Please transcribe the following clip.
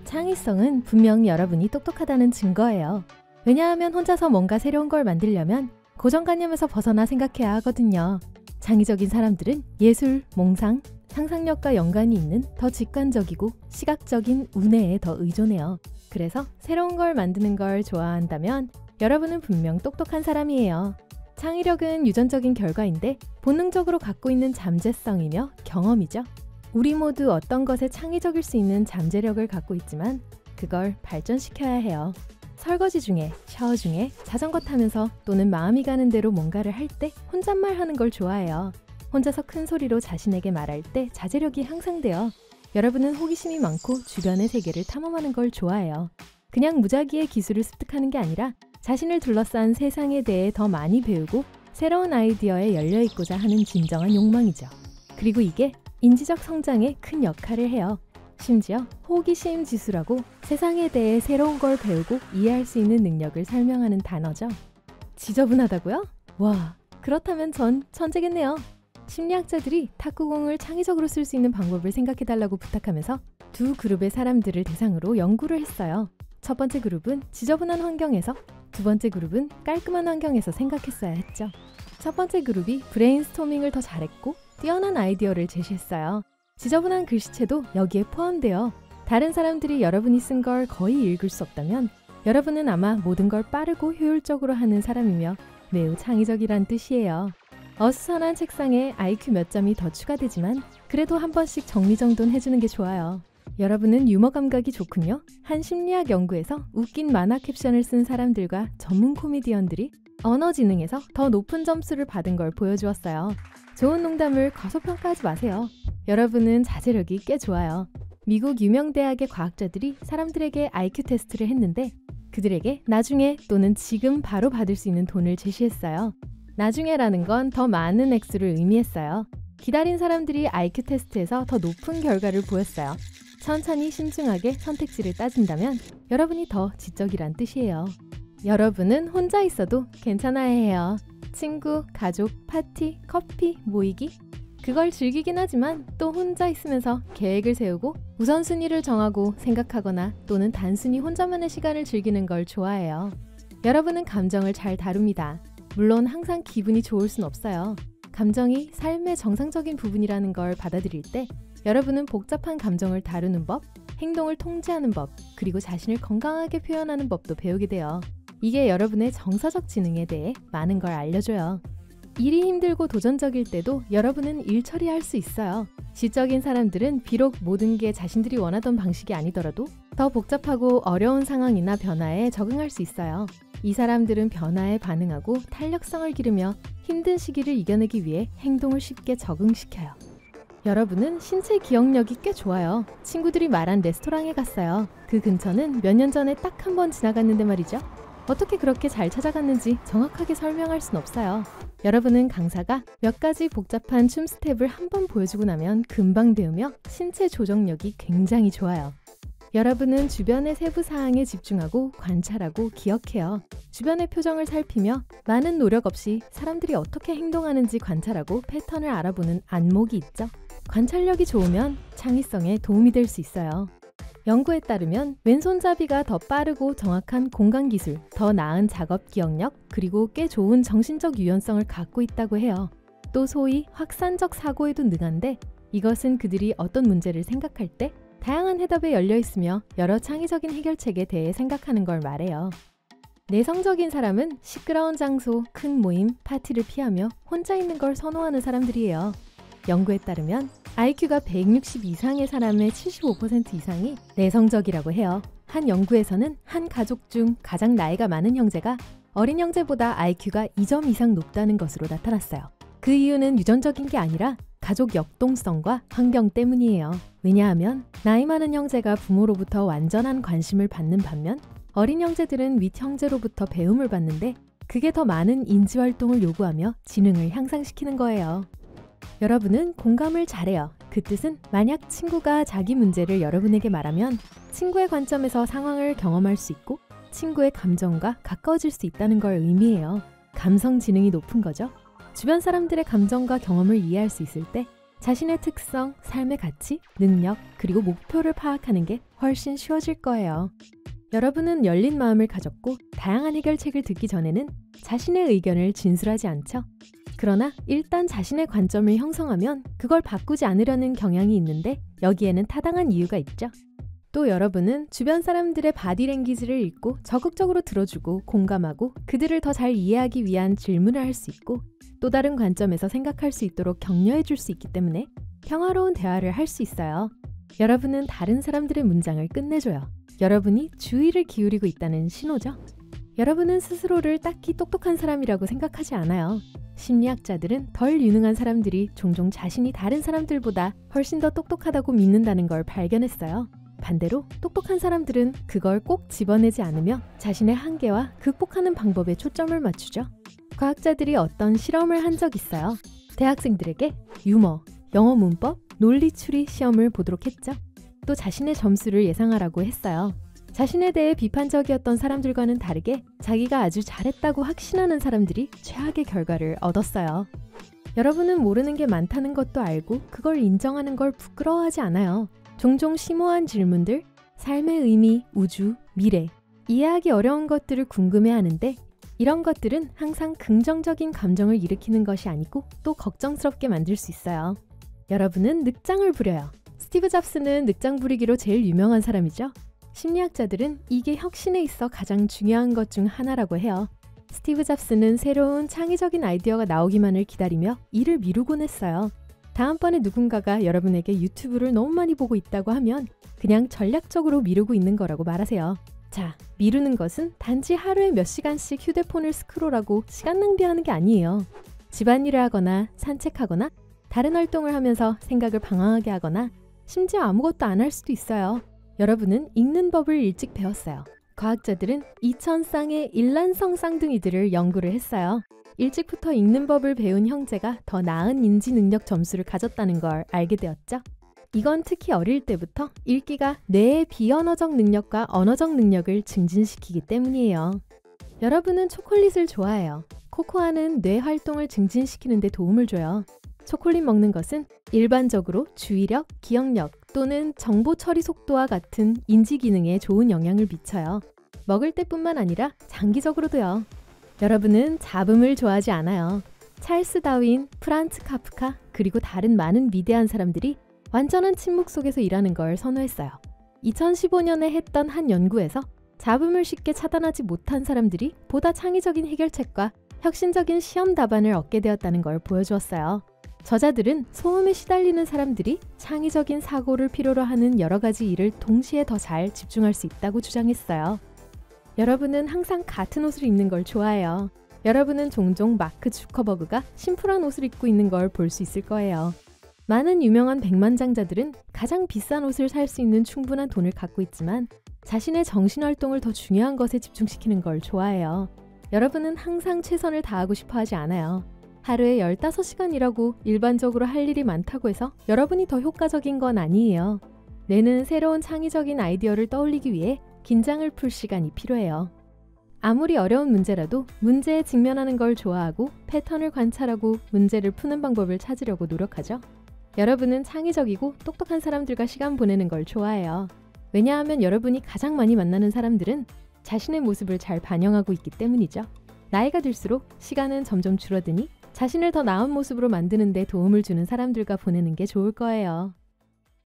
창의성은 분명 여러분이 똑똑하다는 증거예요. 왜냐하면 혼자서 뭔가 새로운 걸 만들려면 고정관념에서 벗어나 생각해야 하거든요. 창의적인 사람들은 예술, 몽상, 상상력과 연관이 있는 더 직관적이고 시각적인 우뇌에 더 의존해요. 그래서 새로운 걸 만드는 걸 좋아한다면 여러분은 분명 똑똑한 사람이에요. 창의력은 유전적인 결과인데 본능적으로 갖고 있는 잠재성이며 경험이죠. 우리 모두 어떤 것에 창의적일 수 있는 잠재력을 갖고 있지만 그걸 발전시켜야 해요. 설거지 중에, 샤워 중에, 자전거 타면서 또는 마음이 가는 대로 뭔가를 할 때 혼잣말 하는 걸 좋아해요. 혼자서 큰 소리로 자신에게 말할 때 자제력이 향상돼요. 여러분은 호기심이 많고 주변의 세계를 탐험하는 걸 좋아해요. 그냥 무작위의 기술을 습득하는 게 아니라 자신을 둘러싼 세상에 대해 더 많이 배우고 새로운 아이디어에 열려있고자 하는 진정한 욕망이죠. 그리고 이게 인지적 성장에 큰 역할을 해요. 심지어 호기심 지수라고 세상에 대해 새로운 걸 배우고 이해할 수 있는 능력을 설명하는 단어죠. 지저분하다고요? 와, 그렇다면 전 천재겠네요. 심리학자들이 탁구공을 창의적으로 쓸 수 있는 방법을 생각해달라고 부탁하면서 두 그룹의 사람들을 대상으로 연구를 했어요. 첫 번째 그룹은 지저분한 환경에서, 두 번째 그룹은 깔끔한 환경에서 생각했어야 했죠. 첫 번째 그룹이 브레인스토밍을 더 잘했고 뛰어난 아이디어를 제시했어요. 지저분한 글씨체도 여기에 포함되어 다른 사람들이 여러분이 쓴 걸 거의 읽을 수 없다면 여러분은 아마 모든 걸 빠르고 효율적으로 하는 사람이며 매우 창의적이란 뜻이에요. 어수선한 책상에 IQ 몇 점이 더 추가되지만 그래도 한 번씩 정리정돈 해주는 게 좋아요. 여러분은 유머 감각이 좋군요. 한 심리학 연구에서 웃긴 만화 캡션을 쓴 사람들과 전문 코미디언들이 언어 지능에서 더 높은 점수를 받은 걸 보여주었어요. 좋은 농담을 과소평가하지 마세요. 여러분은 자제력이 꽤 좋아요. 미국 유명 대학의 과학자들이 사람들에게 IQ 테스트를 했는데 그들에게 나중에 또는 지금 바로 받을 수 있는 돈을 제시했어요. 나중에라는 건 더 많은 액수를 의미했어요. 기다린 사람들이 IQ 테스트에서 더 높은 결과를 보였어요. 천천히 신중하게 선택지를 따진다면 여러분이 더 지적이란 뜻이에요. 여러분은 혼자 있어도 괜찮아야 해요. 친구, 가족, 파티, 커피, 모이기? 그걸 즐기긴 하지만 또 혼자 있으면서 계획을 세우고 우선순위를 정하고 생각하거나 또는 단순히 혼자만의 시간을 즐기는 걸 좋아해요. 여러분은 감정을 잘 다룹니다. 물론 항상 기분이 좋을 순 없어요. 감정이 삶의 정상적인 부분이라는 걸 받아들일 때 여러분은 복잡한 감정을 다루는 법, 행동을 통제하는 법, 그리고 자신을 건강하게 표현하는 법도 배우게 돼요. 이게 여러분의 정서적 지능에 대해 많은 걸 알려줘요. 일이 힘들고 도전적일 때도 여러분은 일 처리할 수 있어요. 지적인 사람들은 비록 모든 게 자신들이 원하던 방식이 아니더라도 더 복잡하고 어려운 상황이나 변화에 적응할 수 있어요. 이 사람들은 변화에 반응하고 탄력성을 기르며 힘든 시기를 이겨내기 위해 행동을 쉽게 적응시켜요. 여러분은 신체 기억력이 꽤 좋아요. 친구들이 말한 레스토랑에 갔어요. 그 근처는 몇 년 전에 딱 한 번 지나갔는데 말이죠. 어떻게 그렇게 잘 찾아갔는지 정확하게 설명할 순 없어요. 여러분은 강사가 몇 가지 복잡한 춤 스텝을 한 번 보여주고 나면 금방 배우며 신체 조정력이 굉장히 좋아요. 여러분은 주변의 세부 사항에 집중하고 관찰하고 기억해요. 주변의 표정을 살피며 많은 노력 없이 사람들이 어떻게 행동하는지 관찰하고 패턴을 알아보는 안목이 있죠. 관찰력이 좋으면 창의성에 도움이 될 수 있어요. 연구에 따르면 왼손잡이가 더 빠르고 정확한 공간 기술, 더 나은 작업 기억력, 그리고 꽤 좋은 정신적 유연성을 갖고 있다고 해요. 또 소위 확산적 사고에도 능한데 이것은 그들이 어떤 문제를 생각할 때 다양한 해답에 열려 있으며 여러 창의적인 해결책에 대해 생각하는 걸 말해요. 내성적인 사람은 시끄러운 장소, 큰 모임, 파티를 피하며 혼자 있는 걸 선호하는 사람들이에요. 연구에 따르면 IQ가 160 이상의 사람의 75% 이상이 내성적이라고 해요. 한 연구에서는 한 가족 중 가장 나이가 많은 형제가 어린 형제보다 IQ가 2점 이상 높다는 것으로 나타났어요. 그 이유는 유전적인 게 아니라 가족 역동성과 환경 때문이에요. 왜냐하면 나이 많은 형제가 부모로부터 완전한 관심을 받는 반면 어린 형제들은 윗 형제로부터 배움을 받는데 그게 더 많은 인지활동을 요구하며 지능을 향상시키는 거예요. 여러분은 공감을 잘해요. 그 뜻은 만약 친구가 자기 문제를 여러분에게 말하면 친구의 관점에서 상황을 경험할 수 있고 친구의 감정과 가까워질 수 있다는 걸 의미해요. 감성 지능이 높은 거죠. 주변 사람들의 감정과 경험을 이해할 수 있을 때 자신의 특성, 삶의 가치, 능력, 그리고 목표를 파악하는 게 훨씬 쉬워질 거예요. 여러분은 열린 마음을 가졌고 다양한 해결책을 듣기 전에는 자신의 의견을 진술하지 않죠. 그러나 일단 자신의 관점을 형성하면 그걸 바꾸지 않으려는 경향이 있는데 여기에는 타당한 이유가 있죠. 또 여러분은 주변 사람들의 바디랭귀지를 읽고 적극적으로 들어주고 공감하고 그들을 더 잘 이해하기 위한 질문을 할 수 있고 또 다른 관점에서 생각할 수 있도록 격려해 줄 수 있기 때문에 평화로운 대화를 할 수 있어요. 여러분은 다른 사람들의 문장을 끝내줘요. 여러분이 주의를 기울이고 있다는 신호죠. 여러분은 스스로를 딱히 똑똑한 사람이라고 생각하지 않아요. 심리학자들은 덜 유능한 사람들이 종종 자신이 다른 사람들보다 훨씬 더 똑똑하다고 믿는다는 걸 발견했어요. 반대로 똑똑한 사람들은 그걸 꼭 집어내지 않으며 자신의 한계와 극복하는 방법에 초점을 맞추죠. 과학자들이 어떤 실험을 한 적 있어요. 대학생들에게 유머, 영어 문법, 논리 추리 시험을 보도록 했죠. 또 자신의 점수를 예상하라고 했어요. 자신에 대해 비판적이었던 사람들과는 다르게 자기가 아주 잘했다고 확신하는 사람들이 최악의 결과를 얻었어요. 여러분은 모르는 게 많다는 것도 알고 그걸 인정하는 걸 부끄러워하지 않아요. 종종 심오한 질문들, 삶의 의미, 우주, 미래, 이해하기 어려운 것들을 궁금해하는데 이런 것들은 항상 긍정적인 감정을 일으키는 것이 아니고 또 걱정스럽게 만들 수 있어요. 여러분은 늑장을 부려요. 스티브 잡스는 늑장 부리기로 제일 유명한 사람이죠. 심리학자들은 이게 혁신에 있어 가장 중요한 것 중 하나라고 해요. 스티브 잡스는 새로운 창의적인 아이디어가 나오기만을 기다리며 이를 미루곤 했어요. 다음번에 누군가가 여러분에게 유튜브를 너무 많이 보고 있다고 하면 그냥 전략적으로 미루고 있는 거라고 말하세요. 자, 미루는 것은 단지 하루에 몇 시간씩 휴대폰을 스크롤하고 시간 낭비하는 게 아니에요. 집안일을 하거나 산책하거나 다른 활동을 하면서 생각을 방황하게 하거나 심지어 아무것도 안 할 수도 있어요. 여러분은 읽는 법을 일찍 배웠어요. 과학자들은 2000쌍의 일란성 쌍둥이들을 연구를 했어요. 일찍부터 읽는 법을 배운 형제가 더 나은 인지 능력 점수를 가졌다는 걸 알게 되었죠. 이건 특히 어릴 때부터 읽기가 뇌의 비언어적 능력과 언어적 능력을 증진시키기 때문이에요. 여러분은 초콜릿을 좋아해요. 코코아는 뇌 활동을 증진시키는 데 도움을 줘요. 초콜릿 먹는 것은 일반적으로 주의력, 기억력 또는 정보 처리 속도와 같은 인지 기능에 좋은 영향을 미쳐요. 먹을 때뿐만 아니라 장기적으로도요. 여러분은 잡음을 좋아하지 않아요. 찰스 다윈, 프란츠 카프카, 그리고 다른 많은 위대한 사람들이 완전한 침묵 속에서 일하는 걸 선호했어요. 2015년에 했던 한 연구에서 잡음을 쉽게 차단하지 못한 사람들이 보다 창의적인 해결책과 혁신적인 시험 답안을 얻게 되었다는 걸 보여주었어요. 저자들은 소음에 시달리는 사람들이 창의적인 사고를 필요로 하는 여러 가지 일을 동시에 더 잘 집중할 수 있다고 주장했어요. 여러분은 항상 같은 옷을 입는 걸 좋아해요. 여러분은 종종 마크 주커버그가 심플한 옷을 입고 있는 걸 볼 수 있을 거예요. 많은 유명한 백만장자들은 가장 비싼 옷을 살 수 있는 충분한 돈을 갖고 있지만 자신의 정신활동을 더 중요한 것에 집중시키는 걸 좋아해요. 여러분은 항상 최선을 다하고 싶어 하지 않아요. 하루에 15시간 일하고 일반적으로 할 일이 많다고 해서 여러분이 더 효과적인 건 아니에요. 뇌는 새로운 창의적인 아이디어를 떠올리기 위해 긴장을 풀 시간이 필요해요. 아무리 어려운 문제라도 문제에 직면하는 걸 좋아하고 패턴을 관찰하고 문제를 푸는 방법을 찾으려고 노력하죠. 여러분은 창의적이고 똑똑한 사람들과 시간 보내는 걸 좋아해요. 왜냐하면 여러분이 가장 많이 만나는 사람들은 자신의 모습을 잘 반영하고 있기 때문이죠. 나이가 들수록 시간은 점점 줄어드니 자신을 더 나은 모습으로 만드는 데 도움을 주는 사람들과 보내는 게 좋을 거예요.